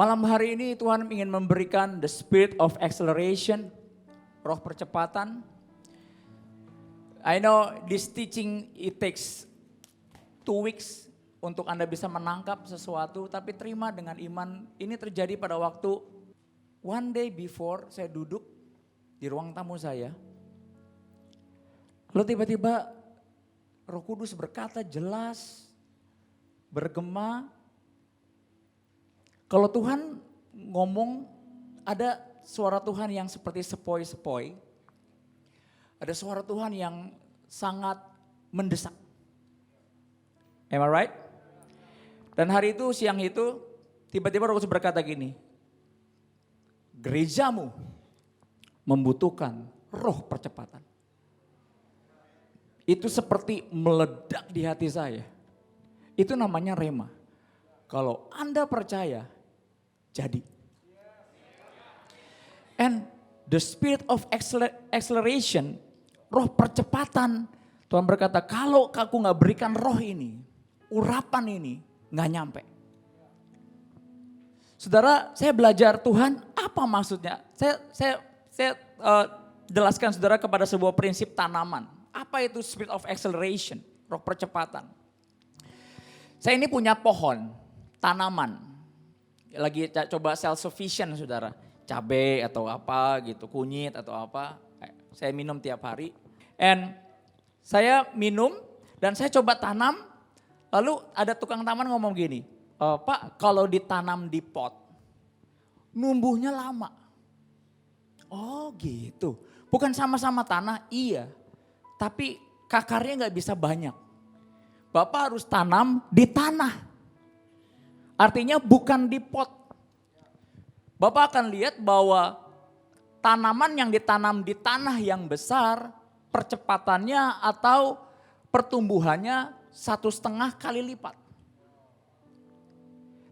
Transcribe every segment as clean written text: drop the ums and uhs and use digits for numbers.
Malam hari ini Tuhan ingin memberikan the spirit of acceleration, roh percepatan. I know this teaching it takes 2 weeks untuk Anda bisa menangkap sesuatu, tapi terima dengan iman. Ini terjadi pada waktu one day before saya duduk di ruang tamu saya. Lalu tiba-tiba Roh Kudus berkata jelas, bergema. Kalau Tuhan ngomong, ada suara Tuhan yang seperti sepoi-sepoi. Ada suara Tuhan yang sangat mendesak. Am I right? Dan hari itu, siang itu, tiba-tiba Roh Kudus berkata gini, gerejamu membutuhkan roh percepatan. Itu seperti meledak di hati saya. Itu namanya rema. Kalau Anda percaya, jadi. And the spirit of acceleration, roh percepatan. Tuhan berkata, kalau aku gak berikan roh ini, urapan ini gak nyampe. Saudara, saya belajar Tuhan apa maksudnya. Saya jelaskan saudara kepada sebuah prinsip tanaman. Apa itu spirit of acceleration, roh percepatan. Saya ini punya pohon, tanaman. Lagi coba self-sufficient saudara. Cabai atau apa gitu, kunyit atau apa. Saya minum tiap hari. And saya minum dan saya coba tanam. Lalu ada tukang taman ngomong gini, Pak kalau ditanam di pot, numbuhnya lama. Oh gitu, bukan sama-sama tanah, iya. Tapi akarnya gak bisa banyak. Bapak harus tanam di tanah. Artinya bukan di pot. Bapak akan lihat bahwa tanaman yang ditanam di tanah yang besar, percepatannya atau pertumbuhannya 1,5 kali lipat.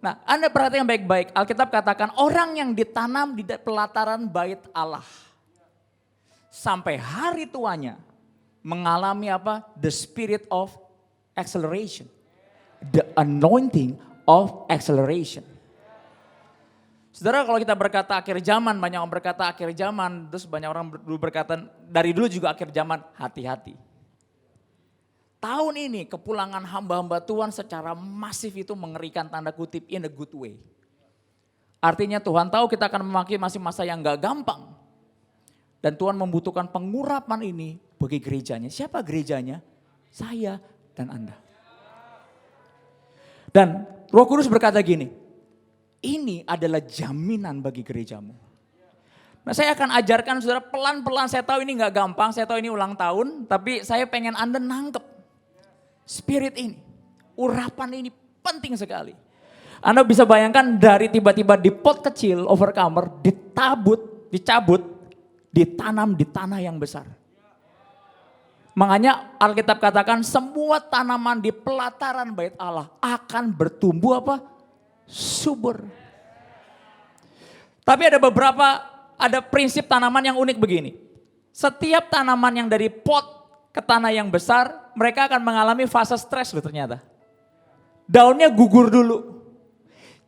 Nah, Anda perhatikan baik-baik. Alkitab katakan orang yang ditanam di pelataran bait Allah. Sampai hari tuanya mengalami apa? The spirit of acceleration. The anointing of acceleration. Saudara, kalau kita berkata akhir zaman, banyak orang berkata akhir zaman, terus banyak orang berkata dari dulu juga akhir zaman, hati-hati. Tahun ini kepulangan hamba-hamba Tuhan secara masif itu mengerikan, tanda kutip, in a good way. Artinya Tuhan tahu kita akan memasuki masa yang gak gampang. Dan Tuhan membutuhkan pengurapan ini bagi gerejanya. Siapa gerejanya? Saya dan Anda. Dan Roh Kudus berkata gini, ini adalah jaminan bagi gerejamu. Nah, saya akan ajarkan saudara pelan-pelan, saya tahu ini gak gampang, saya tahu ini ulang tahun, tapi saya pengen Anda nangkep spirit ini, urapan ini penting sekali. Anda bisa bayangkan dari tiba-tiba di pot kecil overcomer, dicabut, ditanam di tanah yang besar. Makanya Alkitab katakan semua tanaman di pelataran bait Allah akan bertumbuh apa? Subur. Tapi ada prinsip tanaman yang unik begini. Setiap tanaman yang dari pot ke tanah yang besar, mereka akan mengalami fase stres loh ternyata. Daunnya gugur dulu.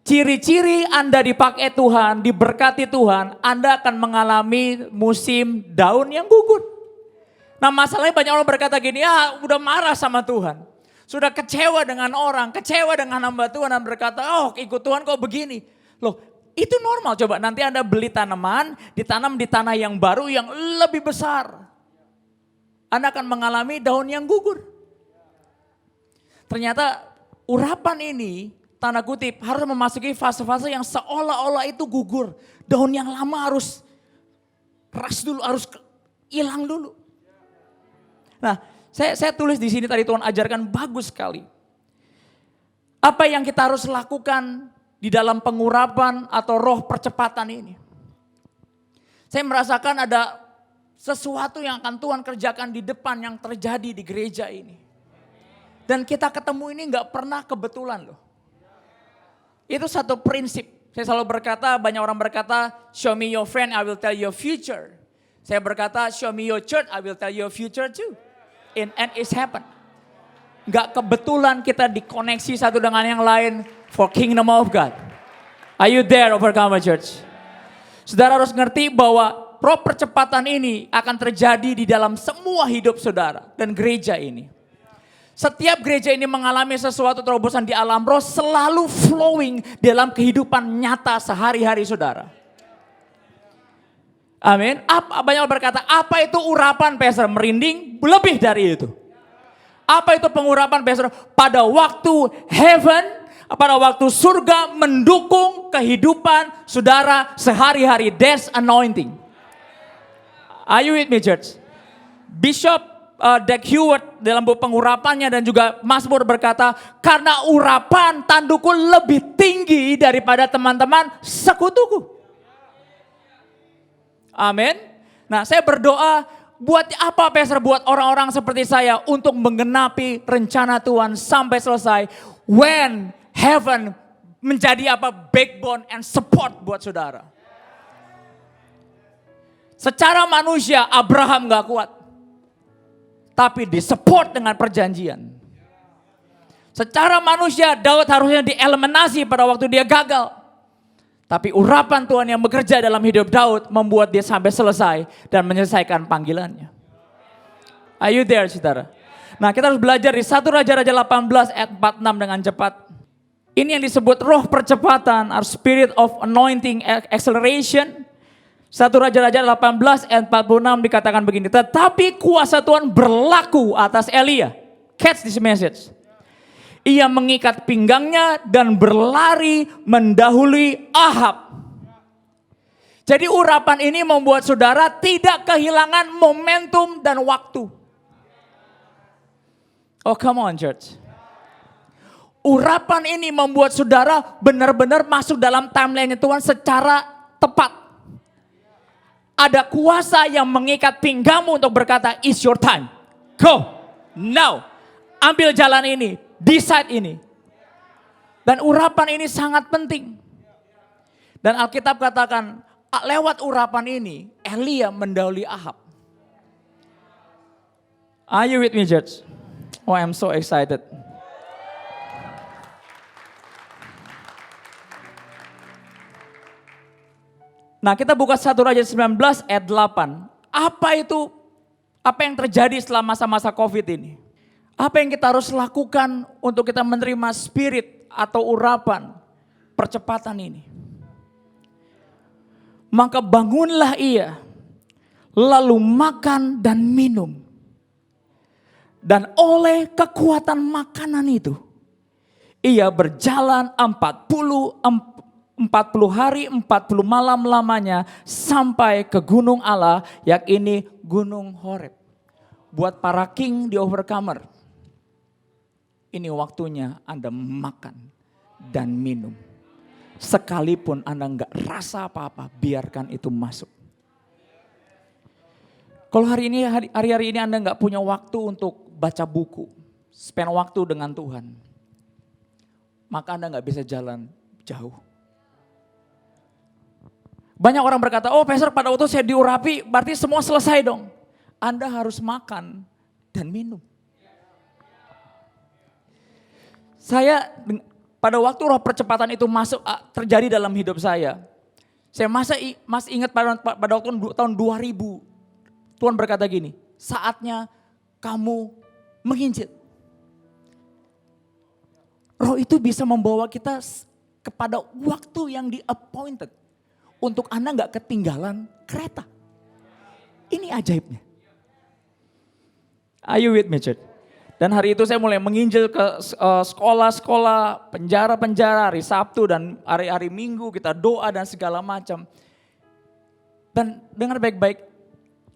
Ciri-ciri Anda dipakai Tuhan, diberkati Tuhan, Anda akan mengalami musim daun yang gugur. Nah masalahnya banyak orang berkata gini, ya udah marah sama Tuhan. Sudah kecewa dengan orang, kecewa dengan hamba Tuhan dan berkata, oh ikut Tuhan kok begini. Loh itu normal, coba nanti Anda beli tanaman, ditanam di tanah yang baru yang lebih besar. Anda akan mengalami daun yang gugur. Ternyata urapan ini, tanda kutip, harus memasuki fase-fase yang seolah-olah itu gugur. Daun yang lama harus keras dulu, harus hilang dulu. Nah, saya tulis di sini tadi Tuhan ajarkan bagus sekali. Apa yang kita harus lakukan di dalam pengurapan atau roh percepatan ini? Saya merasakan ada sesuatu yang akan Tuhan kerjakan di depan yang terjadi di gereja ini. Dan kita ketemu ini gak pernah kebetulan loh. Itu satu prinsip. Saya selalu berkata, banyak orang berkata, show me your friend, I will tell you your future. Saya berkata, show me your church, I will tell you your future too. And it's happened. Gak kebetulan kita dikoneksi satu dengan yang lain for kingdom of God. Are you there, Overcomer Church? Saudara harus ngerti bahwa roh percepatan ini akan terjadi di dalam semua hidup saudara dan gereja ini. Setiap gereja ini mengalami sesuatu terobosan di alam roh selalu flowing dalam kehidupan nyata sehari-hari saudara. Amin. Banyak orang berkata, apa itu urapan pastor? Merinding, lebih dari itu. Apa itu pengurapan pastor? Pada waktu heaven, pada waktu surga mendukung kehidupan saudara sehari-hari. That's anointing. Are you with me, church? Bishop Dag Heward dalam buku pengurapannya dan juga Mazmur berkata, karena urapan tandukku lebih tinggi daripada teman-teman sekutuku. Amin. Nah, saya berdoa buat apa pastor, buat orang-orang seperti saya untuk menggenapi rencana Tuhan sampai selesai. When heaven menjadi backbone and support buat saudara. Secara manusia Abraham gak kuat. Tapi disupport dengan perjanjian. Secara manusia Daud harusnya dieliminasi pada waktu dia gagal. Tapi urapan Tuhan yang bekerja dalam hidup Daud membuat dia sampai selesai dan menyelesaikan panggilannya. Are you there, saudara? Nah, kita harus belajar di 1 Raja-Raja 18 ayat 46 dengan cepat. Ini yang disebut roh percepatan, or spirit of anointing acceleration. 1 Raja-Raja 18 ayat 46 dikatakan begini. Tetapi kuasa Tuhan berlaku atas Elia. Catch this message. Ia mengikat pinggangnya dan berlari mendahului Ahab. Jadi urapan ini membuat saudara tidak kehilangan momentum dan waktu. Oh come on church. Urapan ini membuat saudara benar-benar masuk dalam timeline Tuhan secara tepat. Ada kuasa yang mengikat pinggangmu untuk berkata, it's your time. Go, now. Ambil jalan ini, decide ini. Dan urapan ini sangat penting. Dan Alkitab katakan, lewat urapan ini, Elia mendahului Ahab. Are you with me, church? Oh, I'm so excited. Nah, kita buka 1 Raja 19 ayat 8. Apa yang terjadi setelah masa-masa Covid ini? Apa yang kita harus lakukan untuk kita menerima spirit atau urapan percepatan ini? Maka bangunlah ia, lalu makan dan minum. Dan oleh kekuatan makanan itu, ia berjalan 40 hari 40 malam lamanya sampai ke gunung Allah, yakni gunung Horeb. Buat para king di Overcomer, ini waktunya Anda makan dan minum. Sekalipun Anda enggak rasa apa-apa, biarkan itu masuk. Kalau hari-hari ini Anda enggak punya waktu untuk baca buku, spend waktu dengan Tuhan, maka Anda enggak bisa jalan jauh. Banyak orang berkata, oh pastor pada waktu saya diurapi berarti semua selesai dong. Anda harus makan dan minum. Saya pada waktu roh percepatan itu masuk terjadi dalam hidup saya. Saya masih ingat pada waktu tahun 2000. Tuhan berkata gini, saatnya kamu menginjil. Roh itu bisa membawa kita kepada waktu yang di-appointed. Untuk Anda gak ketinggalan kereta. Ini ajaibnya. Are you with me, church? Dan hari itu saya mulai menginjil ke sekolah-sekolah, penjara-penjara, hari Sabtu dan hari-hari Minggu kita doa dan segala macam. Dan dengar baik-baik,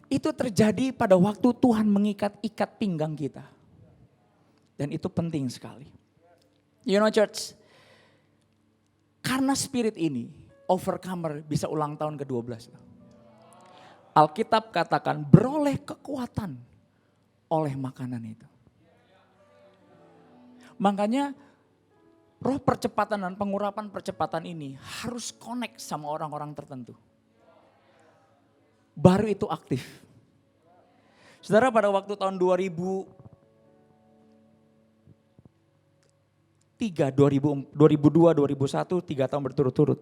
itu terjadi pada waktu Tuhan mengikat-ikat pinggang kita. Dan itu penting sekali. You know church, karena spirit ini, Overcomer bisa ulang tahun ke-12. Alkitab katakan beroleh kekuatan oleh makanan itu. Makanya roh percepatan dan pengurapan percepatan ini harus connect sama orang-orang tertentu. Baru itu aktif. Saudara pada waktu tahun 2000, 2002, 2001, 3 tahun berturut-turut.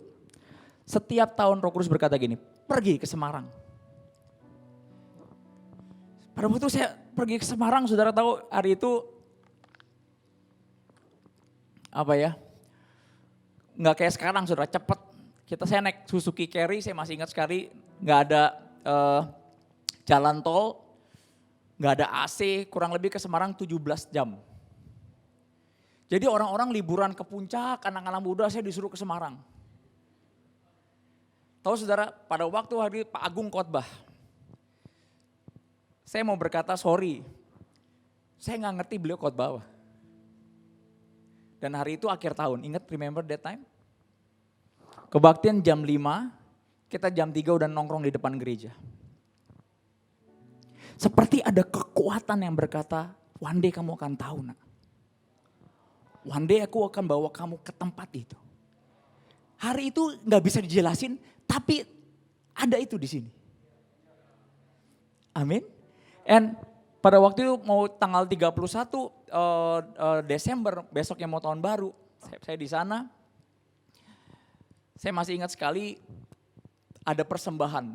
Setiap tahun Roh Kudus berkata gini, pergi ke Semarang. Pada waktu saya pergi ke Semarang, saudara tahu hari itu apa ya? Nggak kayak sekarang, saudara, cepet. Saya naik Suzuki Carry, saya masih ingat sekali, nggak ada jalan tol, nggak ada AC, kurang lebih ke Semarang 17 jam. Jadi orang-orang liburan ke puncak, anak-anak muda saya disuruh ke Semarang. Tahu saudara, pada waktu hari Pak Agung khotbah, saya mau berkata sorry, saya nggak ngerti beliau khotbah apa. Dan hari itu akhir tahun, ingat remember that time? Kebaktian jam 5, kita jam 3 udah nongkrong di depan gereja. Seperti ada kekuatan yang berkata, one day kamu akan tahu nak. One day aku akan bawa kamu ke tempat itu. Hari itu gak bisa dijelasin, tapi ada itu di sini. Amin. And pada waktu itu mau tanggal 31 Desember, besoknya mau tahun baru. Saya di sana. Saya masih ingat sekali ada persembahan.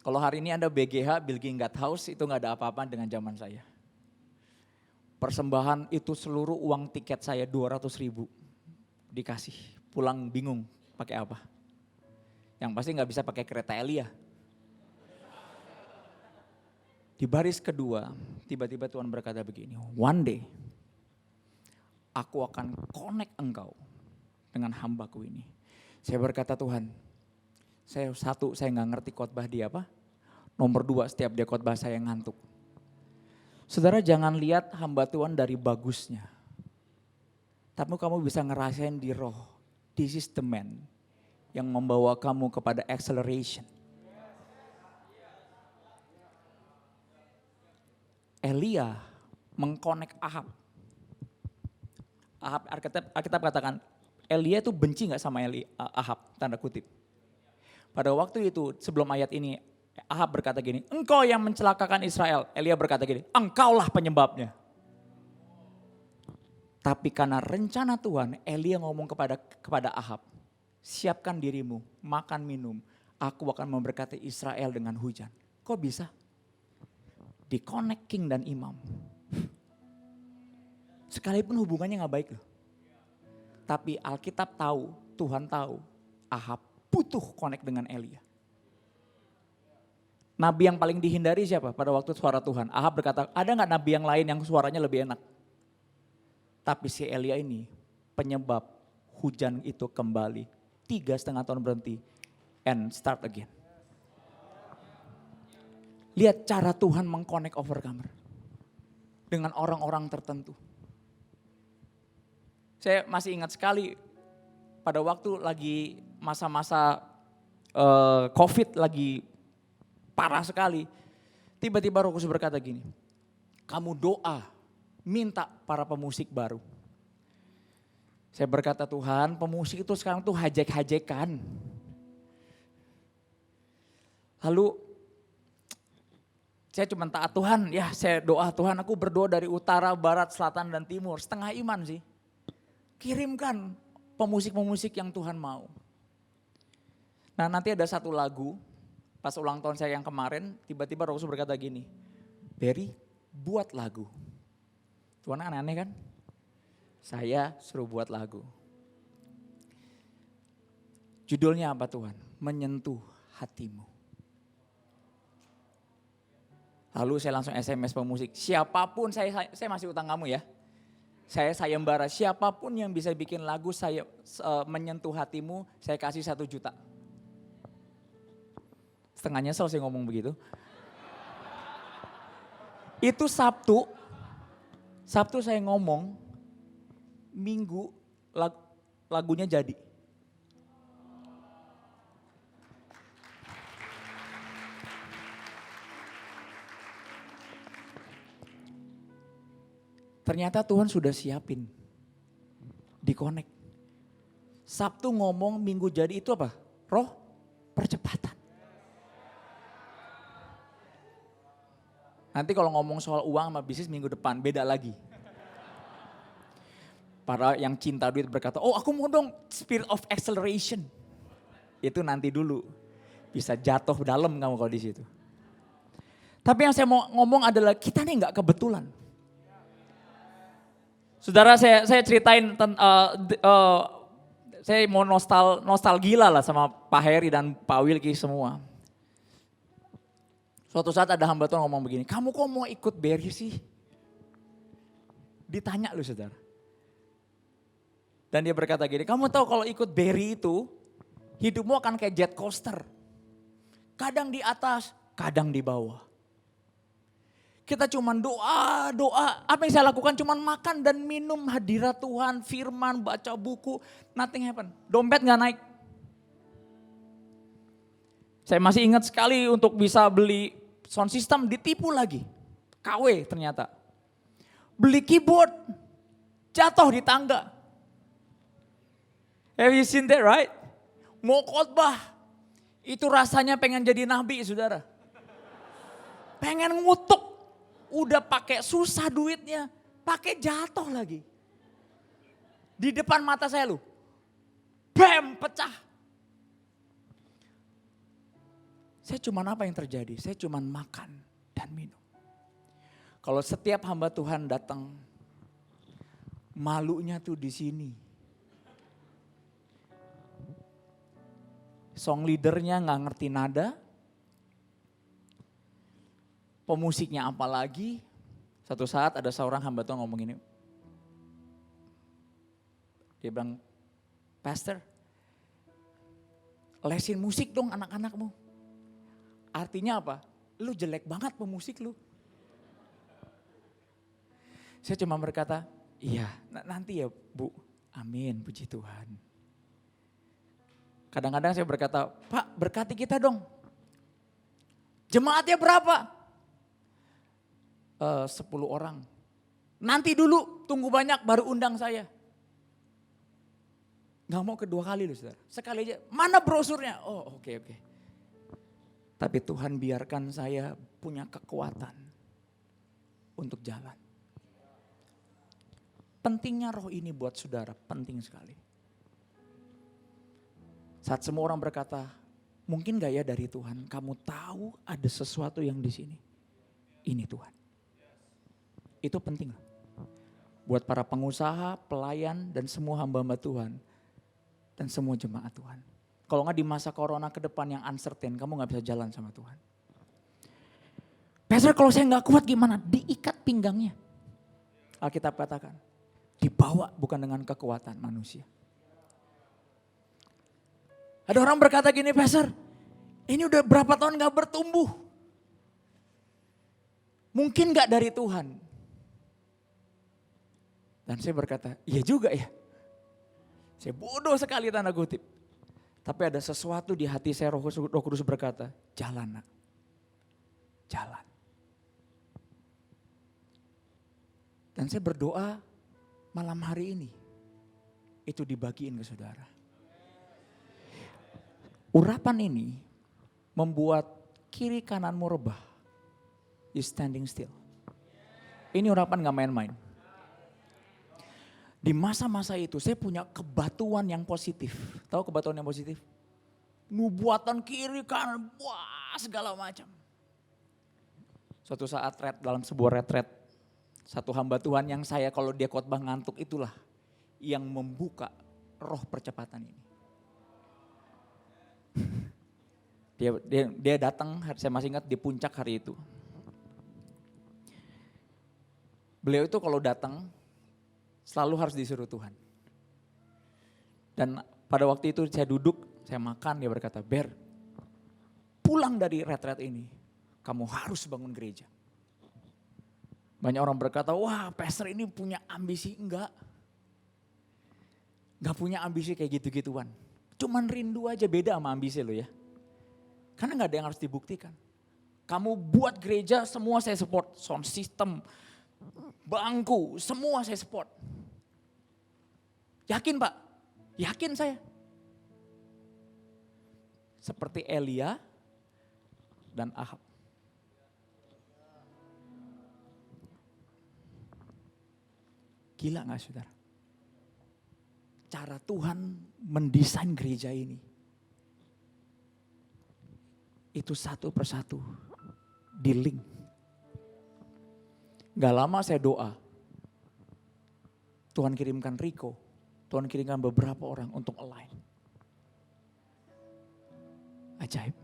Kalau hari ini ada BGH, Building God House, itu gak ada apa-apa dengan zaman saya. Persembahan itu seluruh uang tiket saya 200.000 dikasih. Pulang bingung pakai apa. Yang pasti gak bisa pakai kereta Elia. Di baris kedua, tiba-tiba Tuhan berkata begini, one day aku akan connect engkau dengan hambaku ini. Saya berkata Tuhan, saya gak ngerti khotbah dia apa. Nomor 2, setiap dia khotbah saya ngantuk. Saudara jangan lihat hamba Tuhan dari bagusnya. Tapi kamu bisa ngerasain di roh, this is the man yang membawa kamu kepada acceleration. Elia mengkonek Ahab. Alkitab katakan, Elia itu benci gak sama Ahab, tanda kutip. Pada waktu itu sebelum ayat ini, Ahab berkata gini, engkau yang mencelakakan Israel. Elia berkata gini, engkaulah penyebabnya. Tapi karena rencana Tuhan, Elia ngomong kepada Ahab, siapkan dirimu, makan minum, aku akan memberkati Israel dengan hujan. Kok bisa? Di connect king dan imam. Sekalipun hubungannya gak baik loh. Tapi Alkitab tahu, Tuhan tahu, Ahab butuh connect dengan Elia. Nabi yang paling dihindari siapa pada waktu suara Tuhan? Ahab berkata, ada gak nabi yang lain yang suaranya lebih enak? Tapi si Elia ini penyebab hujan itu kembali. 3,5 tahun berhenti and start again. Lihat cara Tuhan mengconnect overcomer dengan orang-orang tertentu. Saya masih ingat sekali pada waktu lagi masa-masa COVID lagi parah sekali. Tiba-tiba Roh Kudus berkata gini, kamu doa, minta para pemusik baru. Saya berkata Tuhan, pemusik itu sekarang tuh hajek-hajekan. Lalu saya cuma taat Tuhan, ya saya doa Tuhan, aku berdoa dari utara, barat, selatan dan timur. Setengah iman sih. Kirimkan pemusik-pemusik yang Tuhan mau. Nah nanti ada satu lagu, pas ulang tahun saya yang kemarin, tiba-tiba Roh Kudus berkata gini, Berry buat lagu. Tuhan aneh-aneh kan? Saya suruh buat lagu. Judulnya apa Tuhan? Menyentuh hatimu. Lalu saya langsung SMS pemusik, siapapun saya masih utang kamu ya. Saya sayembara, siapapun yang bisa bikin lagu saya menyentuh hatimu, saya kasih 1 juta. Setengahnya selesai ngomong begitu. Itu Sabtu saya ngomong, Minggu lagunya jadi. Ternyata Tuhan sudah siapin, di-connect. Sabtu ngomong, Minggu jadi, itu apa? Roh percepatan. Nanti kalau ngomong soal uang sama bisnis minggu depan beda lagi. Para yang cinta duit berkata, oh aku mau dong spirit of acceleration. Itu nanti dulu. Bisa jatuh dalam kamu kalau di situ. Tapi yang saya mau ngomong adalah kita nih nggak kebetulan. Saudara saya ceritain, saya mau nostalgia lah sama Pak Heri dan Pak Wilky semua. Suatu saat ada hamba Tuhan ngomong begini, kamu kok mau ikut Berry sih? Ditanya lu saudara. Dan dia berkata gini, kamu tahu kalau ikut Berry itu, hidupmu akan kayak jet coaster. Kadang di atas, kadang di bawah. Kita cuman doa. Apa yang saya lakukan cuman makan dan minum hadirat Tuhan, firman, baca buku, nothing happen. Dompet gak naik. Saya masih ingat sekali untuk bisa beli sound system ditipu lagi. KW ternyata. Beli keyboard, jatuh di tangga. Have you seen that, right? Mau khotbah, itu rasanya pengen jadi nabi saudara. Pengen ngutuk, udah pakai susah duitnya, pakai jatuh lagi. Di depan mata saya lu, bam, pecah. Saya cuman apa yang terjadi? Saya cuman makan dan minum. Kalau setiap hamba Tuhan datang, malunya tuh di sini. Song leadernya gak ngerti nada. Pemusiknya apalagi. Satu saat ada seorang hamba Tuhan ngomong gini. Dia bilang, Pastor, lesin musik dong anak-anakmu. Artinya apa? Lu jelek banget pemusik lu. Saya cuma berkata, iya nanti ya Bu. Amin, puji Tuhan. Kadang-kadang saya berkata, Pak berkati kita dong. Jemaatnya berapa? 10 orang. Nanti dulu tunggu banyak baru undang saya. Gak mau kedua kali loh saudara. Sekali aja, mana brosurnya? Oh oke. Tapi Tuhan biarkan saya punya kekuatan untuk jalan. Pentingnya roh ini buat saudara, penting sekali. Saat semua orang berkata, mungkin gak ya dari Tuhan, kamu tahu ada sesuatu yang di sini. Ini Tuhan. Itu penting. Buat para pengusaha, pelayan, dan semua hamba-hamba Tuhan. Dan semua jemaat Tuhan. Kalau gak di masa corona ke depan yang uncertain, kamu gak bisa jalan sama Tuhan. Pastor kalau saya gak kuat gimana? Diikat pinggangnya. Alkitab katakan, dibawa bukan dengan kekuatan manusia. Ada orang berkata gini, Pastor, ini udah berapa tahun gak bertumbuh. Mungkin gak dari Tuhan. Dan saya berkata, iya juga ya. Saya bodoh sekali tanda kutip. Tapi ada sesuatu di hati saya, Roh Kudus berkata, jalan nak. Jalan. Dan saya berdoa malam hari ini. Itu dibagiin ke saudara. Urapan ini membuat kiri kananmu rebah. You standing still. Ini urapan gak main-main. Di masa-masa itu saya punya kebatuan yang positif. Tahu kebatuan yang positif? Nubuatan kiri kanan, wah segala macam. Suatu saat dalam sebuah retret, satu hamba Tuhan yang saya kalau dia khotbah ngantuk itulah yang membuka roh percepatan ini. Dia datang, saya masih ingat di puncak hari itu. Beliau itu kalau datang selalu harus disuruh Tuhan. Dan pada waktu itu saya duduk, saya makan, dia berkata, Ber, pulang dari retret ini, kamu harus bangun gereja. Banyak orang berkata, wah pastor ini punya ambisi. Enggak punya ambisi kayak gitu-gituan. Cuman rindu aja, beda sama ambisi lo ya. Karena gak ada yang harus dibuktikan. Kamu buat gereja, semua saya support. Sound system, bangku, semua saya support. Yakin Pak? Yakin saya. Seperti Elia dan Ahab. Gila gak saudara? cara Tuhan mendesain gereja ini. Itu satu persatu di link. Gak lama saya doa. Tuhan kirimkan Rico. Tuhan kirimkan beberapa orang untuk align. Ajaib.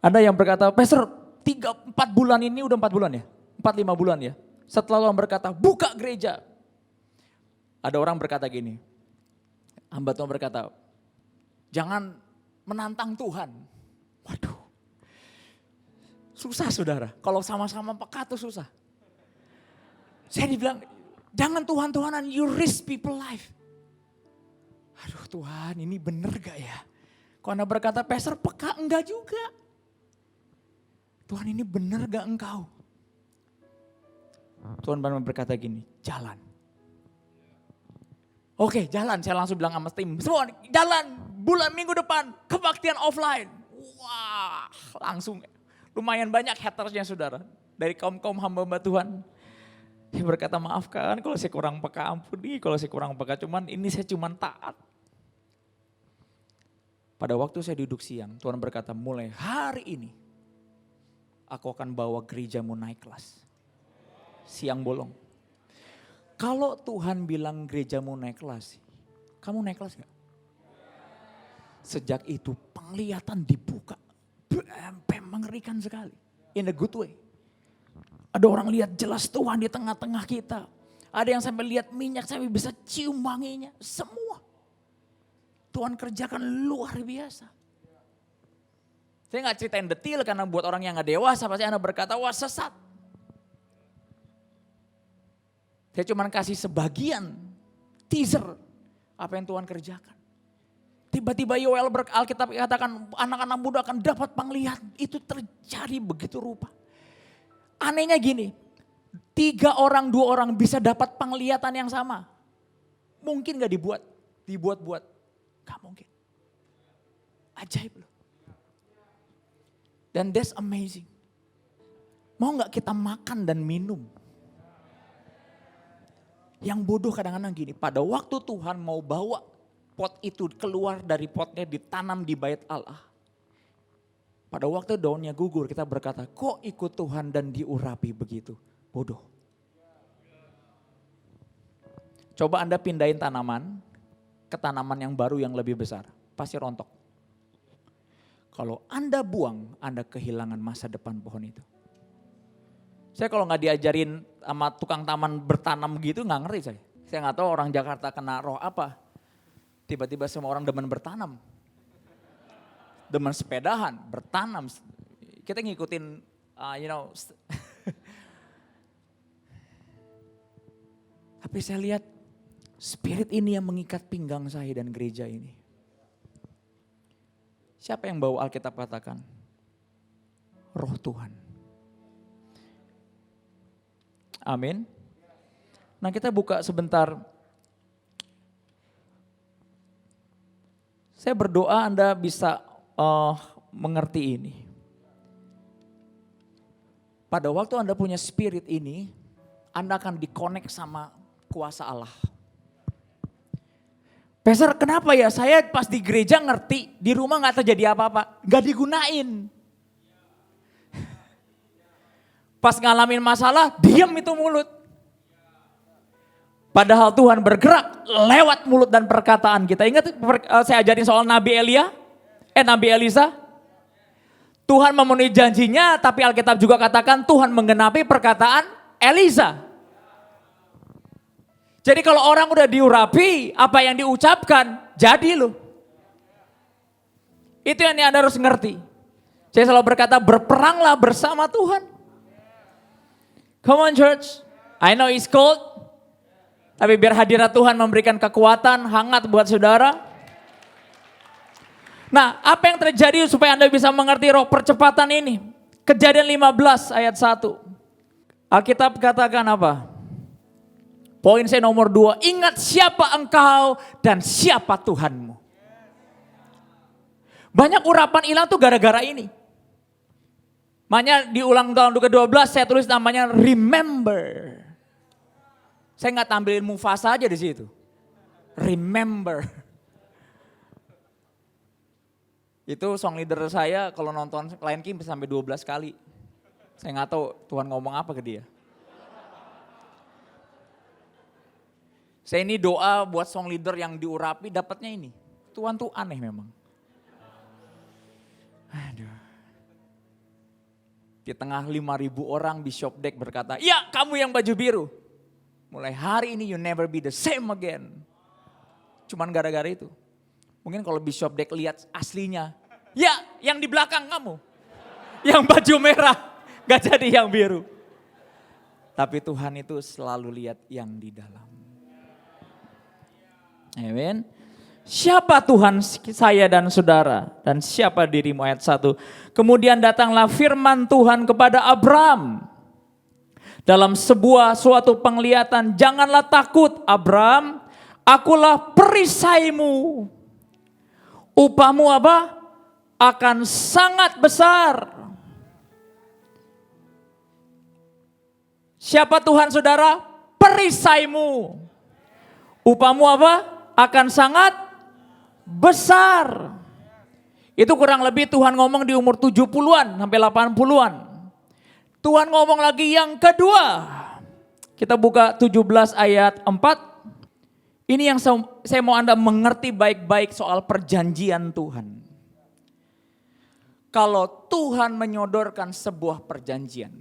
Ada yang berkata, Pastor 3-4 bulan ini udah 4 bulan ya? 4-5 bulan ya? Setelah Tuhan berkata, buka gereja. Ada orang berkata gini, hamba Tuhan berkata, jangan menantang Tuhan. Waduh, susah saudara, kalau sama-sama peka tuh susah. Saya dibilang, jangan Tuhan-Tuhanan, you risk people life. Aduh Tuhan, ini bener gak ya? Kalau Anda berkata, Pastor peka, enggak juga. Tuhan ini bener gak engkau? Tuhan berkata gini, jalan. Oke, jalan. Saya langsung bilang sama tim, semua jalan bulan minggu depan kebaktian offline. Wah, langsung lumayan banyak hatersnya saudara. Dari kaum-kaum hamba-hamba Tuhan. Saya berkata maafkan kalau saya kurang peka, ampuni kalau saya kurang peka. Cuman ini saya cuman taat. Pada waktu saya duduk siang, Tuhan berkata mulai hari ini aku akan bawa gerejamu naik kelas. Siang bolong. Kalau Tuhan bilang gerejamu naik kelas, kamu naik kelas gak? Sejak itu penglihatan dibuka, mengerikan sekali. In a good way. Ada orang lihat jelas Tuhan di tengah-tengah kita. Ada yang sampai lihat minyak, sampai bisa cium wanginya. Semua. Tuhan kerjakan luar biasa. Saya gak ceritain detail karena buat orang yang gak dewasa pasti Anda berkata, wah sesat. Saya cuma kasih sebagian teaser apa yang Tuhan kerjakan. Tiba-tiba Yoel Alkitab katakan anak-anak muda akan dapat penglihatan. Itu terjadi begitu rupa. Anehnya gini, 3 orang 2 orang bisa dapat penglihatan yang sama. Mungkin gak dibuat-buat. Gak mungkin. Ajaib loh. Dan that's amazing. Mau gak kita makan dan minum? Yang bodoh kadang-kadang gini, pada waktu Tuhan mau bawa pot itu keluar dari potnya ditanam di bait Allah. Pada waktu daunnya gugur kita berkata, kok ikut Tuhan dan diurapi begitu? Bodoh. Coba Anda pindahin tanaman ke tanaman yang baru yang lebih besar, pasti rontok. Kalau Anda buang, Anda kehilangan masa depan pohon itu. Saya kalau nggak diajarin sama tukang taman bertanam gitu nggak ngerti saya. Saya nggak tahu orang Jakarta kena roh apa. Tiba-tiba semua orang demen bertanam. Demen sepedahan, bertanam. Kita ngikutin, Tapi saya lihat spirit ini yang mengikat pinggang saya dan gereja ini. Siapa yang bawa Alkitab katakan? Roh Tuhan. Amin. Nah kita buka sebentar. Saya berdoa Anda bisa mengerti ini. Pada waktu Anda punya spirit ini, Anda akan di-connect sama kuasa Allah. Pastor kenapa ya saya pas di gereja ngerti, di rumah gak terjadi apa-apa. Gak digunain. Pas ngalamin masalah, diam itu mulut. Padahal Tuhan bergerak lewat mulut dan perkataan kita. Ingat saya ajarin soal Nabi Nabi Elisa. Tuhan memenuhi janjinya, tapi Alkitab juga katakan Tuhan menggenapi perkataan Elisa. Jadi kalau orang udah diurapi, apa yang diucapkan, jadi loh. Itu yang Anda harus ngerti. Saya selalu berkata berperanglah bersama Tuhan. Come on church, I know it's cold, tapi biar hadirat Tuhan memberikan kekuatan, hangat buat saudara. Nah apa yang terjadi supaya Anda bisa mengerti roh percepatan ini? Kejadian 15 ayat 1. Alkitab katakan apa? Poin saya nomor 2, ingat siapa engkau dan siapa Tuhanmu. Banyak urapan hilang tuh gara-gara ini. Makanya di ulang tahun ke-12 saya tulis namanya remember. Saya nggak tampilin Mufasa aja di situ. Remember. Itu song leader saya kalau nonton Lion King sampai 12 kali. Saya nggak tahu Tuhan ngomong apa ke dia. Saya ini doa buat song leader yang diurapi dapatnya ini. Tuhan tuh aneh memang. Aduh. Di tengah 5.000 orang Bishop Dek berkata, ya kamu yang baju biru. Mulai hari ini you never be the same again. Cuman gara-gara itu. Mungkin kalau Bishop Dek lihat aslinya, ya yang di belakang kamu. Yang baju merah, gak jadi yang biru. Tapi Tuhan itu selalu lihat yang di dalam. Amin. Siapa Tuhan saya dan saudara? Dan siapa dirimu ayat 1. Kemudian datanglah firman Tuhan kepada Abram. Dalam suatu penglihatan, janganlah takut Abram, akulah perisaimu. Upahmu apa? Akan sangat besar. Siapa Tuhan saudara? Perisaimu. Upahmu apa? Akan sangat besar. Itu kurang lebih Tuhan ngomong di umur 70-an sampai 80-an. Tuhan ngomong lagi yang kedua. Kita buka 17 ayat 4. Ini yang saya mau Anda mengerti baik-baik soal perjanjian Tuhan. Kalau Tuhan menyodorkan sebuah perjanjian,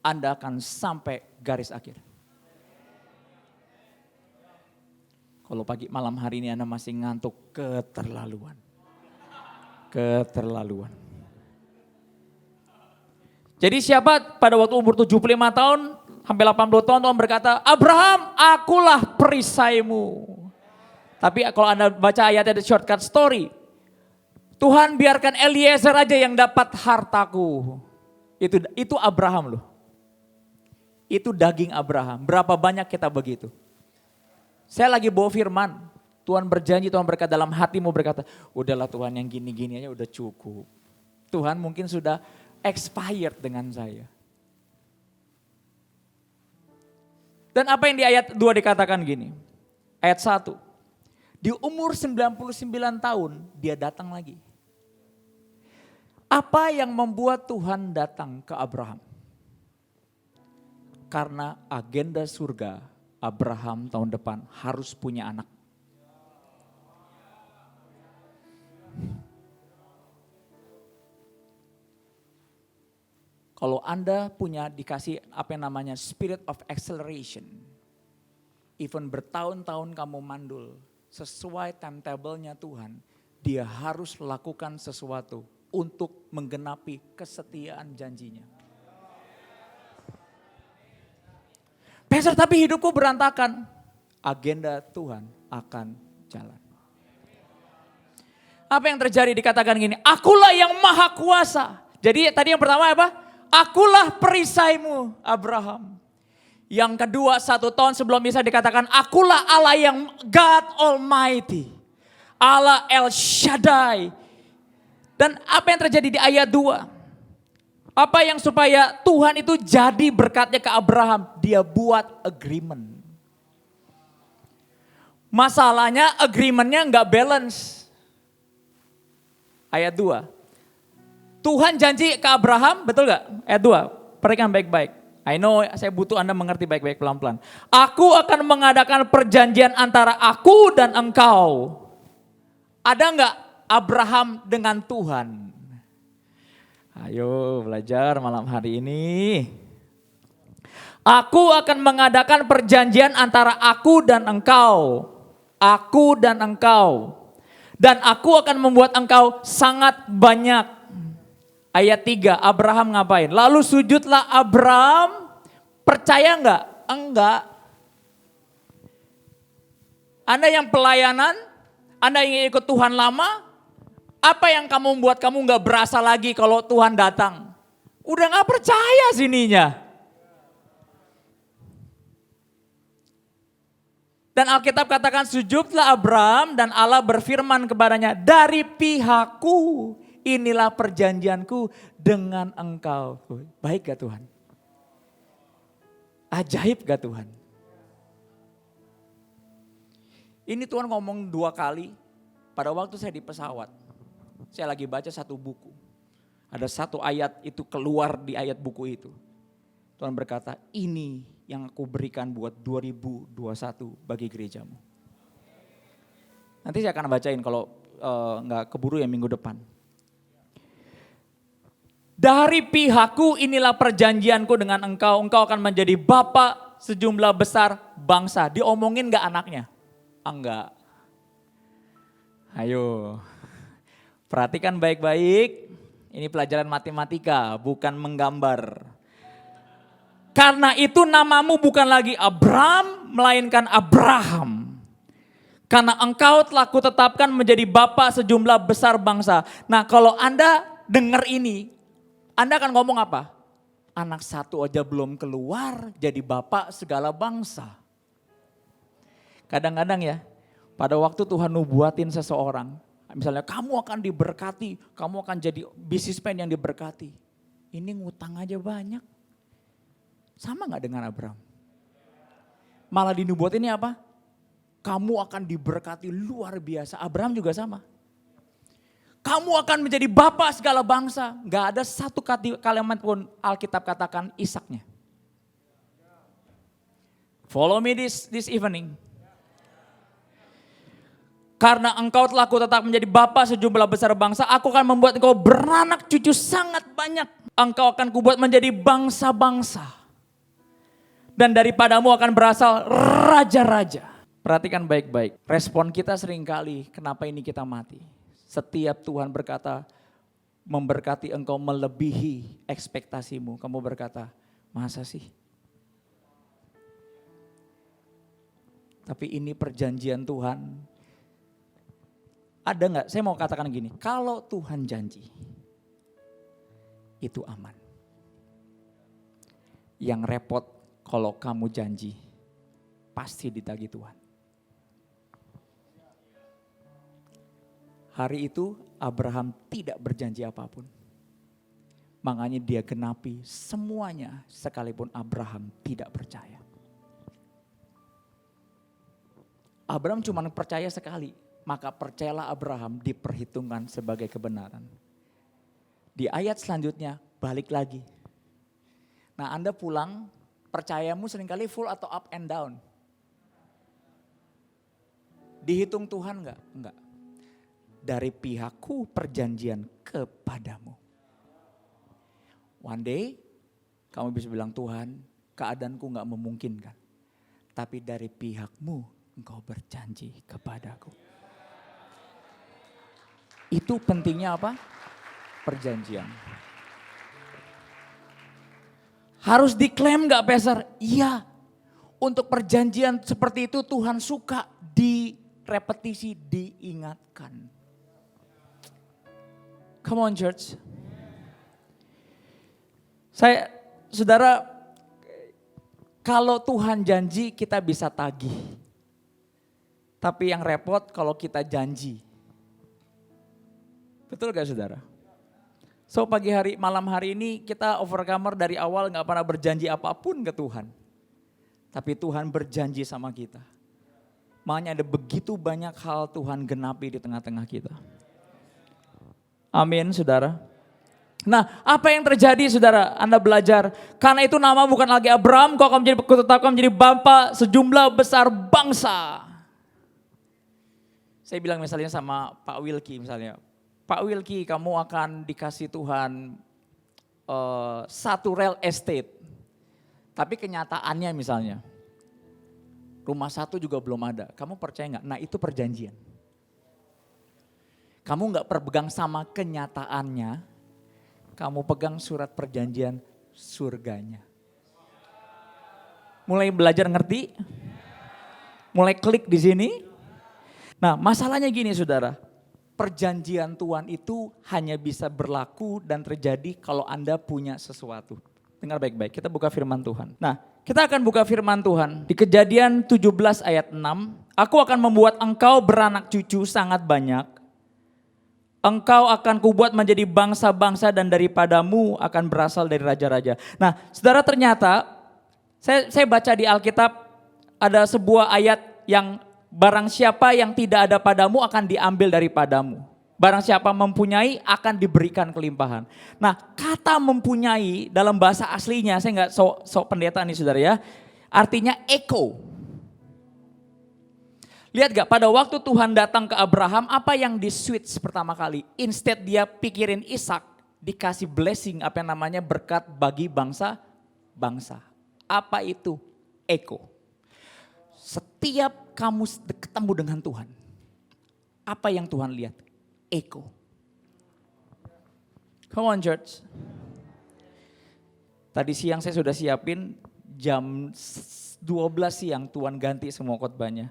Anda akan sampai garis akhir. Kalau pagi malam hari ini Anda masih ngantuk, keterlaluan. Keterlaluan. Jadi siapa pada waktu umur 75 tahun sampai 80 tahun Tuhan berkata, Abraham akulah perisaimu. Tapi kalau Anda baca ayatnya di shortcut story, Tuhan biarkan Eliezer aja yang dapat hartaku. Itu Abraham loh. Itu daging Abraham. Berapa banyak kita begitu. Saya lagi bawa firman, Tuhan berjanji, Tuhan berkata dalam hatimu berkata, udahlah Tuhan yang gini-gini aja udah cukup. Tuhan mungkin sudah expired dengan saya. Dan apa yang di ayat 2 dikatakan gini, ayat 1, di umur 99 tahun dia datang lagi. Apa yang membuat Tuhan datang ke Abraham? Karena agenda surga, Abraham tahun depan harus punya anak. Kalau Anda punya dikasih apa yang namanya spirit of acceleration. Even bertahun-tahun kamu mandul, sesuai timetable-nya Tuhan, dia harus lakukan sesuatu untuk menggenapi kesetiaan janjinya. Pastor, tapi hidupku berantakan. Agenda Tuhan akan jalan. Apa yang terjadi dikatakan gini, akulah yang maha kuasa. Jadi tadi yang pertama apa? Akulah perisaimu Abraham. Yang kedua 1 tahun sebelum bisa dikatakan akulah Allah yang God Almighty. Allah El Shaddai. Dan apa yang terjadi di ayat 2? Apa yang supaya Tuhan itu jadi berkatnya ke Abraham? Dia buat agreement. Masalahnya agreementnya nggak balance. Ayat 2. Tuhan janji ke Abraham, betul gak? Ayat 2, perhatikan baik-baik. I know saya butuh Anda mengerti baik-baik pelan-pelan. Aku akan mengadakan perjanjian antara aku dan engkau. Ada gak Abraham dengan Tuhan? Ayo belajar malam hari ini. Aku akan mengadakan perjanjian antara aku dan engkau. Aku dan engkau. Dan aku akan membuat engkau sangat banyak. Ayat 3, Abraham ngapain? Lalu sujudlah Abraham, percaya enggak? Enggak. Anda yang pelayanan, Anda yang ikut Tuhan lama, apa yang kamu membuat kamu enggak berasa lagi kalau Tuhan datang? Udah enggak percaya sininya. Dan Alkitab katakan sujudlah Abraham dan Allah berfirman kepadanya, dari pihakku. Inilah perjanjianku dengan engkau. Baik gak Tuhan? Ajaib gak Tuhan? Ini Tuhan ngomong 2 kali pada waktu saya di pesawat. Saya lagi baca satu buku. Ada satu ayat itu keluar di ayat buku itu. Tuhan berkata, ini yang aku berikan buat 2021 bagi gerejamu. Nanti saya akan bacain kalau nggak keburu ya minggu depan. Dari pihakku inilah perjanjianku dengan engkau. Engkau akan menjadi bapa sejumlah besar bangsa. Diomongin nggak anaknya? Enggak. Ayo, perhatikan baik-baik. Ini pelajaran matematika, bukan menggambar. Karena itu namamu bukan lagi Abram, melainkan Abraham. Karena engkau telah kutetapkan menjadi bapa sejumlah besar bangsa. Nah kalau Anda dengar ini, Anda akan ngomong apa? Anak satu aja belum keluar, jadi bapak segala bangsa. Kadang-kadang ya, pada waktu Tuhan nubuatin seseorang, misalnya kamu akan diberkati, kamu akan jadi businessman yang diberkati. Ini ngutang aja banyak. Sama gak dengan Abraham? Malah dinubuat ini apa? Kamu akan diberkati luar biasa. Abraham juga sama. Kamu akan menjadi bapak segala bangsa. Gak ada satu kalimat pun Alkitab katakan Ishaknya. Follow me this evening. Karena engkau telah kutetap menjadi bapa sejumlah besar bangsa, aku akan membuat engkau beranak cucu sangat banyak. Engkau akan kubuat menjadi bangsa-bangsa. Dan daripadamu akan berasal raja-raja. Perhatikan baik-baik. Respon kita seringkali, kenapa ini kita mati? Setiap Tuhan berkata, memberkati engkau melebihi ekspektasimu. Kamu berkata, masa sih? Tapi ini perjanjian Tuhan. Ada enggak? Saya mau katakan gini, kalau Tuhan janji, itu aman. Yang repot kalau kamu janji, pasti ditagih Tuhan. Hari itu Abraham tidak berjanji apapun. Makanya dia genapi semuanya sekalipun Abraham tidak percaya. Abraham cuma percaya sekali. Maka percayalah Abraham diperhitungkan sebagai kebenaran. Di ayat selanjutnya balik lagi. Nah Anda pulang, percayamu seringkali full atau up and down? Dihitung Tuhan enggak? Enggak. Dari pihakku perjanjian kepadamu. One day kamu bisa bilang Tuhan keadaanku enggak memungkinkan. Tapi dari pihakmu engkau berjanji kepadaku. Itu pentingnya apa? Perjanjian. Harus diklaim gak Peser? Iya. Untuk perjanjian seperti itu Tuhan suka direpetisi, diingatkan. Come on church. Saudara, kalau Tuhan janji kita bisa tagih. Tapi yang repot kalau kita janji. Betul gak saudara? So malam hari ini kita overcomer dari awal gak pernah berjanji apapun ke Tuhan. Tapi Tuhan berjanji sama kita. Makanya ada begitu banyak hal Tuhan genapi di tengah-tengah kita. Amin saudara. Nah apa yang terjadi saudara? Anda belajar. Karena itu nama bukan lagi Abraham, kau akan kutetapkan menjadi bapa sejumlah besar bangsa. Saya bilang misalnya sama Pak Wilky misalnya. Pak Wilky kamu akan dikasih Tuhan satu real estate. Tapi kenyataannya misalnya. Rumah satu juga belum ada. Kamu percaya gak? Nah itu perjanjian. Kamu gak berpegang sama kenyataannya. Kamu pegang surat perjanjian surganya. Mulai belajar ngerti? Mulai klik di sini? Nah masalahnya gini saudara. Perjanjian Tuhan itu hanya bisa berlaku dan terjadi kalau Anda punya sesuatu. Dengar baik-baik, kita buka firman Tuhan. Nah, kita akan buka firman Tuhan di Kejadian 17 ayat 6. Aku akan membuat engkau beranak cucu sangat banyak. Engkau akan kubuat menjadi bangsa-bangsa dan daripadamu akan berasal dari raja-raja. Nah, saudara ternyata saya baca di Alkitab ada sebuah ayat yang barang siapa yang tidak ada padamu akan diambil daripadamu. Barang siapa mempunyai akan diberikan kelimpahan. Nah, kata mempunyai dalam bahasa aslinya, saya nggak sok pendeta nih saudara ya, artinya echo. Lihat gak, pada waktu Tuhan datang ke Abraham, apa yang di-switch pertama kali? Instead dia pikirin Ishak, dikasih blessing, apa yang namanya berkat bagi bangsa. Apa itu? Echo. Setiap kamu ketemu dengan Tuhan, apa yang Tuhan lihat? Echo. Come on church. Tadi siang saya sudah siapin jam 12 siang Tuhan ganti semua khotbahnya.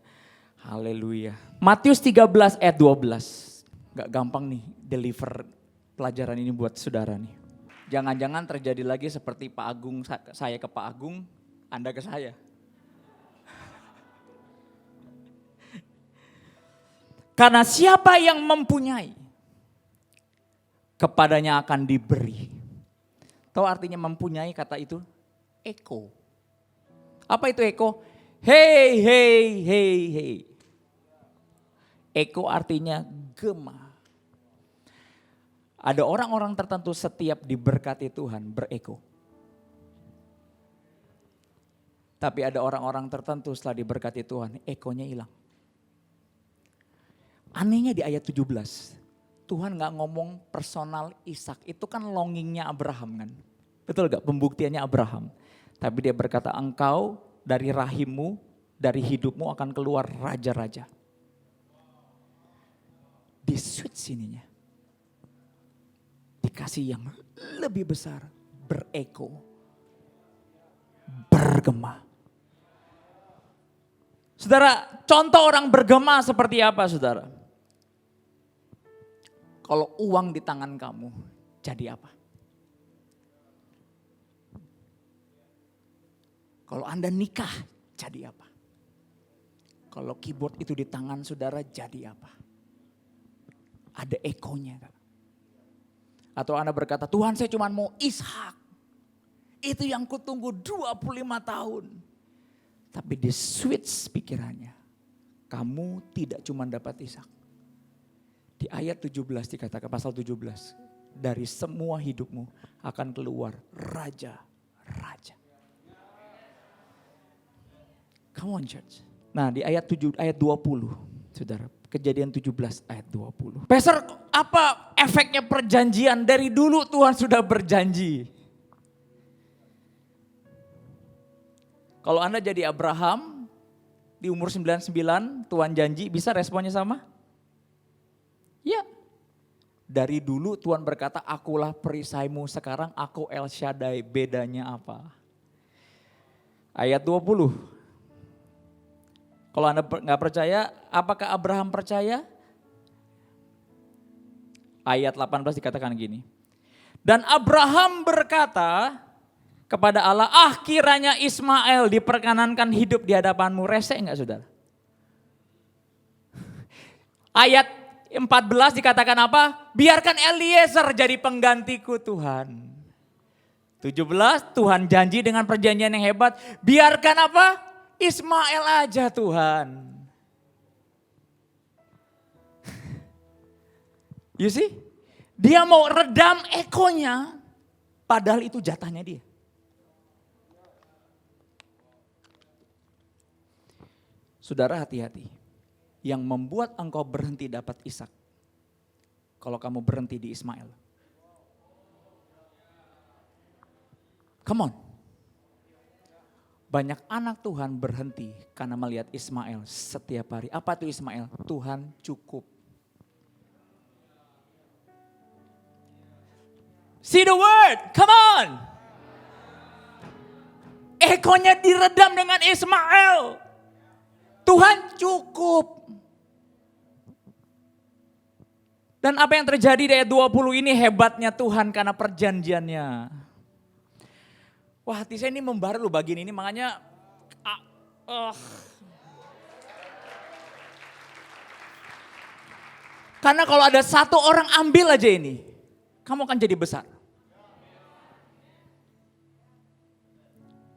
Haleluya. Matius 13 ayat 12. Gak gampang nih deliver pelajaran ini buat saudara nih. Jangan-jangan terjadi lagi seperti Pak Agung, saya ke Pak Agung, Anda ke saya. Karena siapa yang mempunyai, kepadanya akan diberi. Tahu artinya mempunyai kata itu? Echo. Apa itu echo? Hey, hey, hey, hey. Echo artinya gema. Ada orang-orang tertentu setiap diberkati Tuhan berecho. Tapi ada orang-orang tertentu setelah diberkati Tuhan, echonya hilang. Anehnya di ayat 17, Tuhan gak ngomong personal Ishak, itu kan longingnya Abraham kan. Betul gak? Pembuktiannya Abraham. Tapi dia berkata, engkau dari rahimmu, dari hidupmu akan keluar raja-raja. Di switch sininya. Dikasih yang lebih besar, berecho, bergema. Saudara, contoh orang bergema seperti apa saudara? Kalau uang di tangan kamu, jadi apa? Kalau Anda nikah, jadi apa? Kalau keyboard itu di tangan saudara, jadi apa? Ada ekonya. Atau Anda berkata, Tuhan saya cuma mau Ishak. Itu yang kutunggu 25 tahun. Tapi di switch pikirannya. Kamu tidak cuma dapat Ishak. Di ayat 17 dikatakan, pasal 17. Dari semua hidupmu akan keluar raja-raja. Come on church. Nah di ayat 20 saudara. Kejadian 17 ayat 20. Pastor, apa efeknya perjanjian? Dari dulu Tuhan sudah berjanji. Kalau Anda jadi Abraham, di umur 99 Tuhan janji, bisa responnya sama? Ya. Dari dulu Tuhan berkata, akulah perisaimu, sekarang aku El Shaddai, bedanya apa? Ayat 20. Kalau Anda nggak percaya, apakah Abraham percaya? Ayat 18 dikatakan gini. Dan Abraham berkata kepada Allah, kiranya Ismail diperkenankan hidup di hadapanmu. Rese enggak saudara? Ayat 14 dikatakan apa? Biarkan Eliezer jadi penggantiku Tuhan. 17 Tuhan janji dengan perjanjian yang hebat. Biarkan apa? Ismail aja Tuhan. You see? Dia mau redam ekonya, padahal itu jatahnya dia. Saudara hati-hati, yang membuat engkau berhenti dapat Ishak, kalau kamu berhenti di Ismail. Come on. Banyak anak Tuhan berhenti karena melihat Ismail setiap hari. Apa itu Ismail? Tuhan cukup. See the word, come on. Ekonya diredam dengan Ismail. Tuhan cukup. Dan apa yang terjadi di ayat 20 ini hebatnya Tuhan karena perjanjiannya. Wah hati saya ini membara loh bagian ini, makanya karena kalau ada satu orang ambil aja ini, kamu akan jadi besar.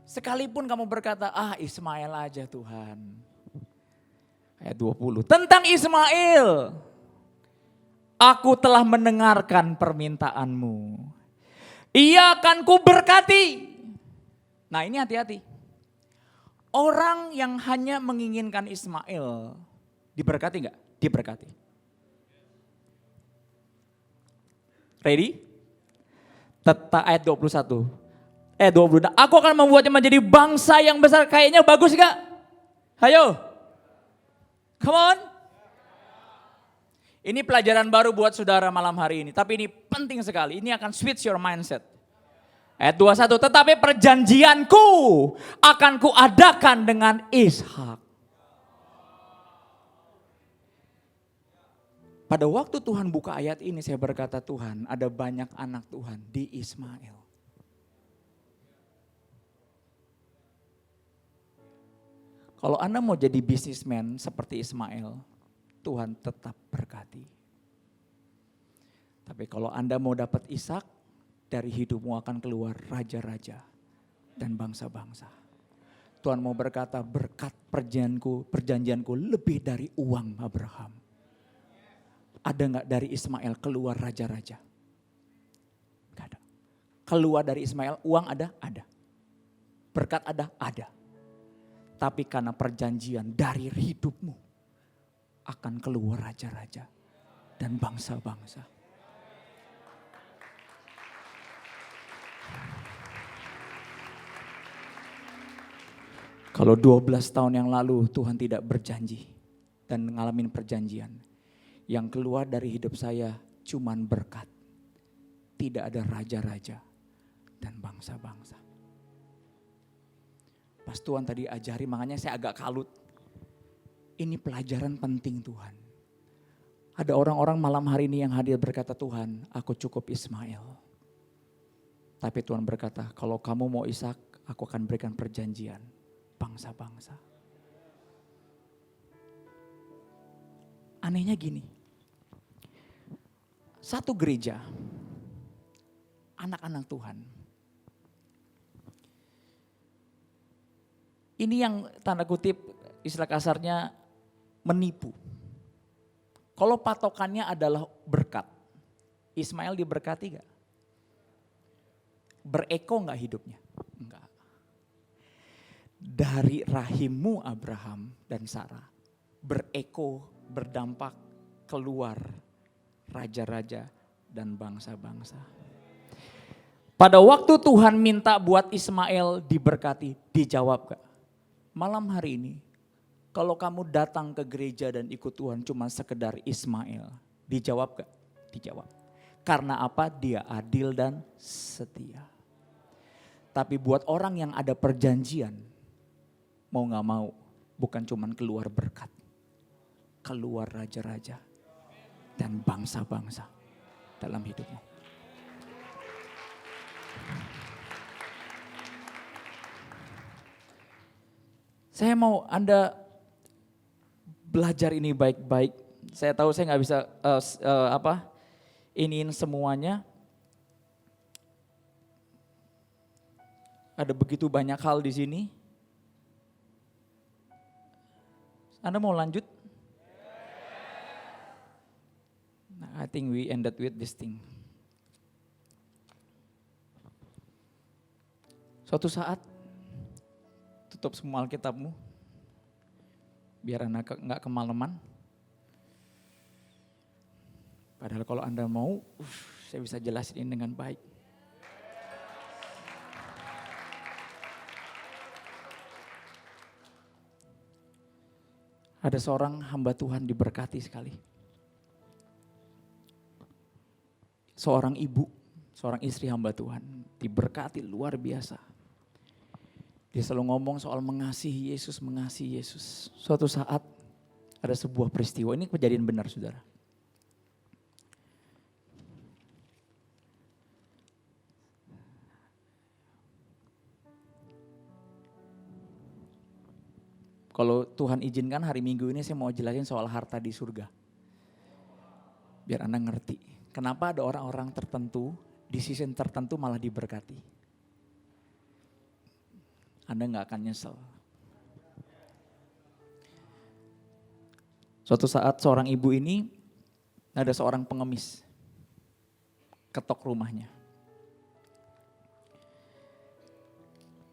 Sekalipun kamu berkata, Ismail aja Tuhan. Ayat 20. Tentang Ismail. Aku telah mendengarkan permintaanmu. Ia akan kuberkati. Nah ini hati-hati. Orang yang hanya menginginkan Ismail, diberkati enggak? Diberkati. Ready? Ayat 21. 20. Aku akan membuatnya menjadi bangsa yang besar. Kayaknya bagus enggak? Hayo. Come on. Ini pelajaran baru buat saudara malam hari ini. Tapi ini penting sekali. Ini akan switch your mindset. Ayat 21. Tetapi perjanjianku akan kuadakan dengan Ishak. Pada waktu Tuhan buka ayat ini saya berkata, Tuhan ada banyak anak Tuhan di Ismail. Kalau Anda mau jadi businessman seperti Ismail, Tuhan tetap berkati. Tapi kalau Anda mau dapat Ishak, dari hidupmu akan keluar raja-raja dan bangsa-bangsa. Tuhan mau berkata, berkat perjanjianku lebih dari uang Abraham. Ada enggak dari Ismail keluar raja-raja? Enggak ada. Keluar dari Ismail uang ada? Ada. Berkat ada? Ada. Tapi karena perjanjian dari hidupmu akan keluar raja-raja dan bangsa-bangsa. Kalau 12 tahun yang lalu Tuhan tidak berjanji dan ngalamin perjanjian. Yang keluar dari hidup saya cuman berkat. Tidak ada raja-raja dan bangsa-bangsa. Pas Tuhan tadi ajari, makanya saya agak kalut. Ini pelajaran penting Tuhan. Ada orang-orang malam hari ini yang hadir berkata, Tuhan aku cukup Ismail. Tapi Tuhan berkata, kalau kamu mau Ishak, aku akan berikan perjanjian bangsa-bangsa. Anehnya gini. Satu gereja, anak-anak Tuhan. Ini yang tanda kutip istilah kasarnya menipu. Kalau patokannya adalah berkat. Ismail diberkati gak? Bereko gak hidupnya? Enggak. Dari rahimmu Abraham dan Sarah. Bereko, berdampak keluar raja-raja dan bangsa-bangsa. Pada waktu Tuhan minta buat Ismail diberkati, dijawab gak? Malam hari ini, kalau kamu datang ke gereja dan ikut Tuhan cuma sekedar Ismail, dijawab gak? Dijawab. Karena apa? Dia adil dan setia. Tapi buat orang yang ada perjanjian, mau gak mau, bukan cuma keluar berkat. Keluar raja-raja dan bangsa-bangsa dalam hidupmu. Saya mau Anda belajar ini baik-baik. Saya tahu saya nggak bisa iniin semuanya. Ada begitu banyak hal di sini. Anda mau lanjut? Nah, I think we ended with this thing. Suatu saat tutup semua Alkitabmu, biar Anda nggak kemalaman. Padahal kalau Anda mau, saya bisa jelasin ini dengan baik. Ada seorang hamba Tuhan diberkati sekali. Seorang ibu, seorang istri hamba Tuhan diberkati luar biasa. Dia selalu ngomong soal mengasihi Yesus, mengasihi Yesus. Suatu saat ada sebuah peristiwa, ini kejadian benar saudara. Kalau Tuhan izinkan hari Minggu ini saya mau jelasin soal harta di surga. Biar Anda ngerti, kenapa ada orang-orang tertentu di season tertentu malah diberkati. Anda gak akan nyesel. Suatu saat seorang ibu ini, ada seorang pengemis ketok rumahnya.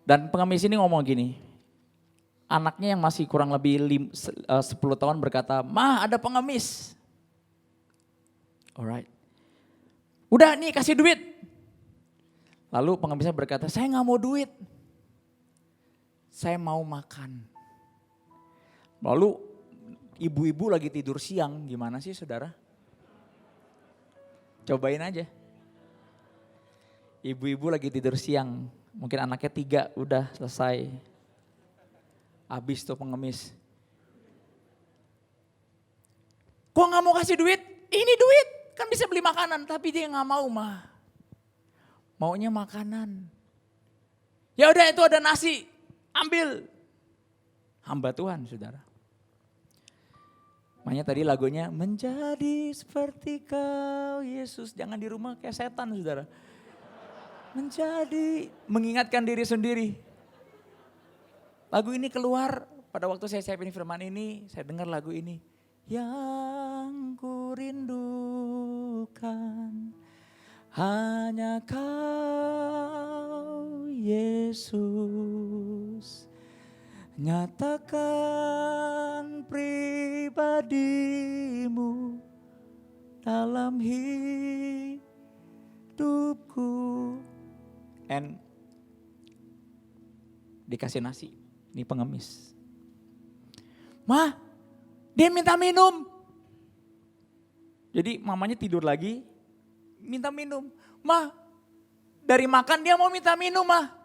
Dan pengemis ini ngomong gini, anaknya yang masih kurang lebih 10 tahun berkata, "Ma, ada pengemis." Alright. "Udah nih kasih duit." Lalu pengemisnya berkata, "Saya gak mau duit. Saya mau makan." Lalu ibu-ibu lagi tidur siang, gimana sih saudara? Cobain aja. Ibu-ibu lagi tidur siang, mungkin anaknya 3, udah selesai. Habis tuh pengemis. "Kok gak mau kasih duit? Ini duit, kan bisa beli makanan." Tapi dia gak mau, mah. Maunya makanan. "Ya udah, itu ada nasi, ambil." Hamba Tuhan, saudara. Makanya tadi lagunya, menjadi seperti Kau Yesus. Jangan di rumah kayak setan, saudara. Mengingatkan diri sendiri. Lagu ini keluar pada waktu saya siapin firman ini, saya dengar lagu ini. Yang ku rindukan hanya Kau Yesus. Nyatakan pribadimu dalam hidupku. And dikasih nasi, ini pengemis. "Ma, dia minta minum." Jadi mamanya tidur lagi, minta minum. "Ma, dari makan dia mau minta minum, Ma."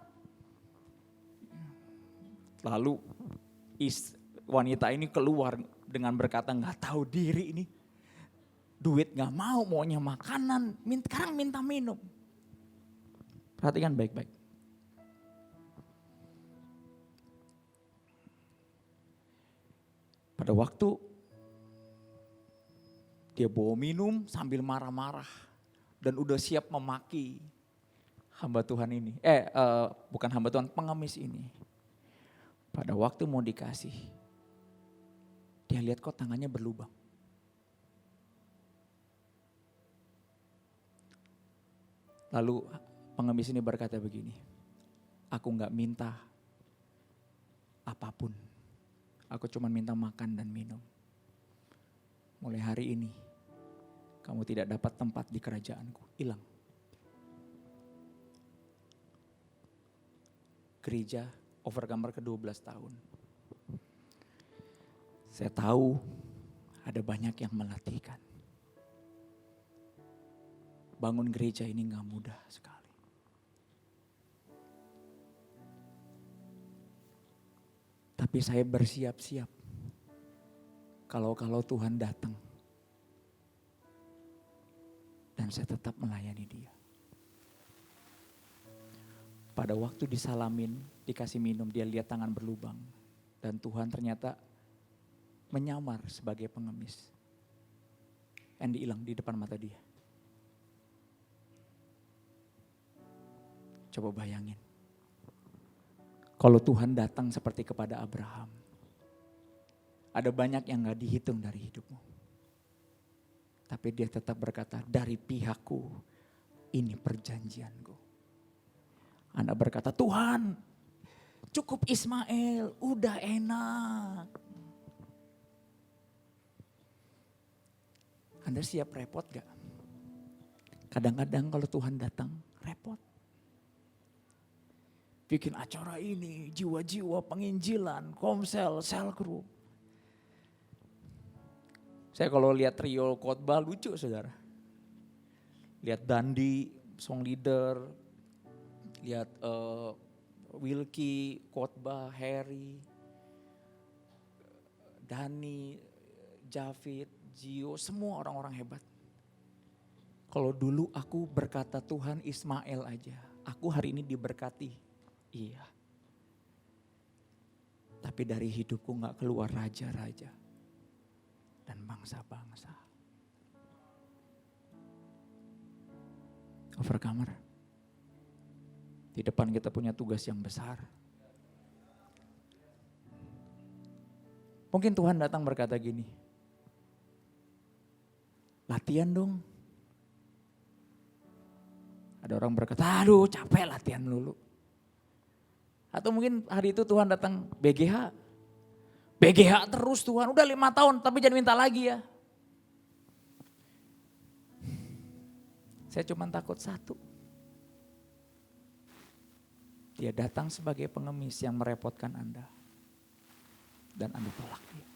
Lalu wanita ini keluar dengan berkata, "Gak tahu diri ini. Duit gak mau, maunya makanan, sekarang minta minum." Perhatikan baik-baik. Pada waktu dia bawa minum sambil marah-marah dan udah siap memaki hamba Tuhan ini. Bukan hamba Tuhan, pengemis ini. Pada waktu mau dikasih, dia lihat kok tangannya berlubang. Lalu pengemis ini berkata begini, "Aku gak minta apapun. Aku cuma minta makan dan minum. Mulai hari ini, kamu tidak dapat tempat di kerajaanku." Hilang. Gereja Overcomer ke-12 tahun. Saya tahu ada banyak yang melatihkan. Bangun gereja ini gak mudah sekali. Tapi saya bersiap-siap. Kalau Tuhan datang. Dan saya tetap melayani Dia. Pada waktu disalamin, dikasih minum, dia lihat tangan berlubang. Dan Tuhan ternyata menyamar sebagai pengemis. Dan hilang di depan mata dia. Coba bayangin. Kalau Tuhan datang seperti kepada Abraham. Ada banyak yang gak dihitung dari hidupmu. Tapi dia tetap berkata, "Dari pihakku, ini perjanjianku." Anda berkata, "Tuhan, cukup Ismail, udah enak." Anda siap repot gak? Kadang-kadang kalau Tuhan datang, repot. Bikin acara ini, jiwa-jiwa penginjilan, komsel, sel group. Saya kalau lihat trio khotbah lucu, saudara. Lihat Dandi, song leader, lihat Wilkie, khotbah, Harry, Dani, Javid, Gio, semua orang-orang hebat. Kalau dulu aku berkata Tuhan Ismail aja, aku hari ini diberkati. Iya. Tapi dari hidupku gak keluar raja-raja dan bangsa-bangsa. Overcomer. Di depan kita punya tugas yang besar. Mungkin Tuhan datang berkata gini, latihan dong. Ada orang berkata, aduh capek latihan dulu. Atau mungkin hari itu Tuhan datang BGH. BGH terus Tuhan, udah 5 tahun tapi jangan minta lagi ya. Saya cuma takut satu. Dia datang sebagai pengemis yang merepotkan Anda. Dan Anda tolak dia.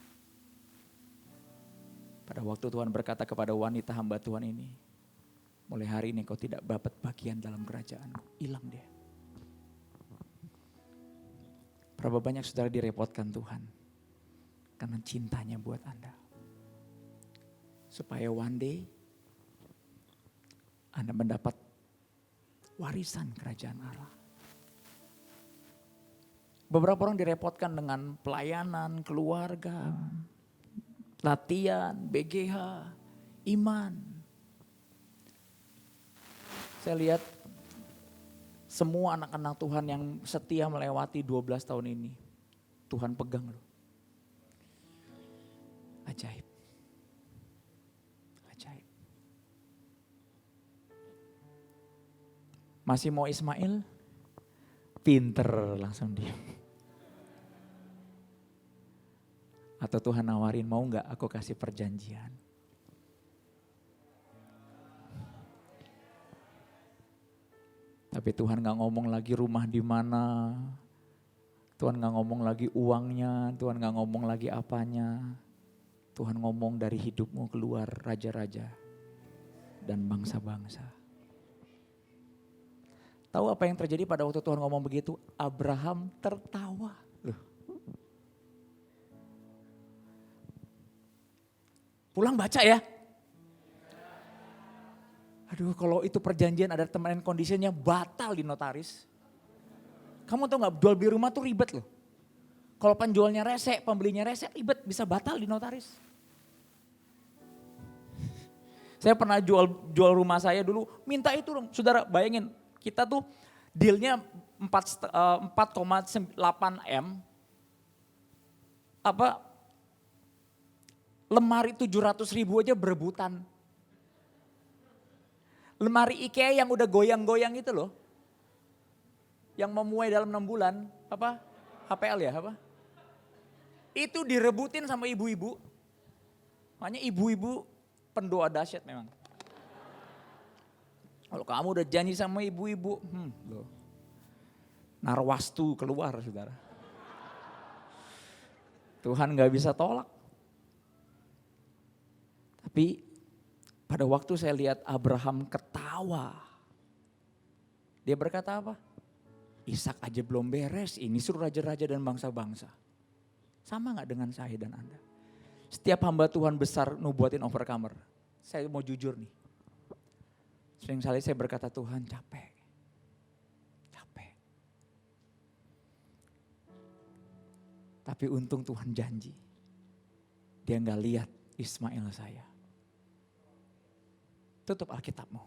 Pada waktu Tuhan berkata kepada wanita hamba Tuhan ini, mulai hari ini kau tidak dapat bagian dalam kerajaanku. Hilang dia. Berapa banyak saudara direpotkan Tuhan karena cintanya buat Anda. Supaya one day Anda mendapat warisan kerajaan Allah. Beberapa orang direpotkan dengan pelayanan, keluarga, latihan, BGH, iman. Saya lihat semua anak-anak Tuhan yang setia melewati 12 tahun ini, Tuhan pegang loh. Ajaib. Ajaib. Masih mau Ismail? Pinter langsung dia. Atau Tuhan nawarin, mau gak aku kasih perjanjian? Tapi Tuhan gak ngomong lagi rumah di mana. Tuhan gak ngomong lagi uangnya, Tuhan gak ngomong lagi apanya. Tuhan ngomong dari hidupmu keluar raja-raja dan bangsa-bangsa. Tahu apa yang terjadi pada waktu Tuhan ngomong begitu? Abraham tertawa. Loh. Pulang baca ya. Aduh, kalau itu perjanjian ada teman kondisinya batal di notaris. Kamu tahu gak, jual beli rumah tuh ribet loh. Kalau penjualnya rese, pembelinya rese, ribet, bisa batal di notaris. Saya pernah jual rumah saya dulu, minta itu dong. Saudara bayangin, kita tuh dealnya 4,8 M. Lemari 700.000 aja berebutan. Lemari IKEA yang udah goyang-goyang itu loh. Yang memuai dalam 6 bulan, HPL ya, itu direbutin sama ibu-ibu. Makanya ibu-ibu pendoa dahsyat memang. Kalau kamu udah janji sama ibu-ibu, loh. Narwastu keluar saudara. Tuhan gak bisa tolak. Tapi pada waktu saya lihat Abraham ketawa. Dia berkata apa? Ishak aja belum beres, ini suruh raja-raja dan bangsa-bangsa. Sama gak dengan saya dan Anda? Setiap hamba Tuhan besar nubuatin overcomer. Saya mau jujur nih. Sering kali saya berkata, Tuhan capek. Capek. Tapi untung Tuhan janji. Dia gak lihat Ismail saya. Tutup Alkitabmu.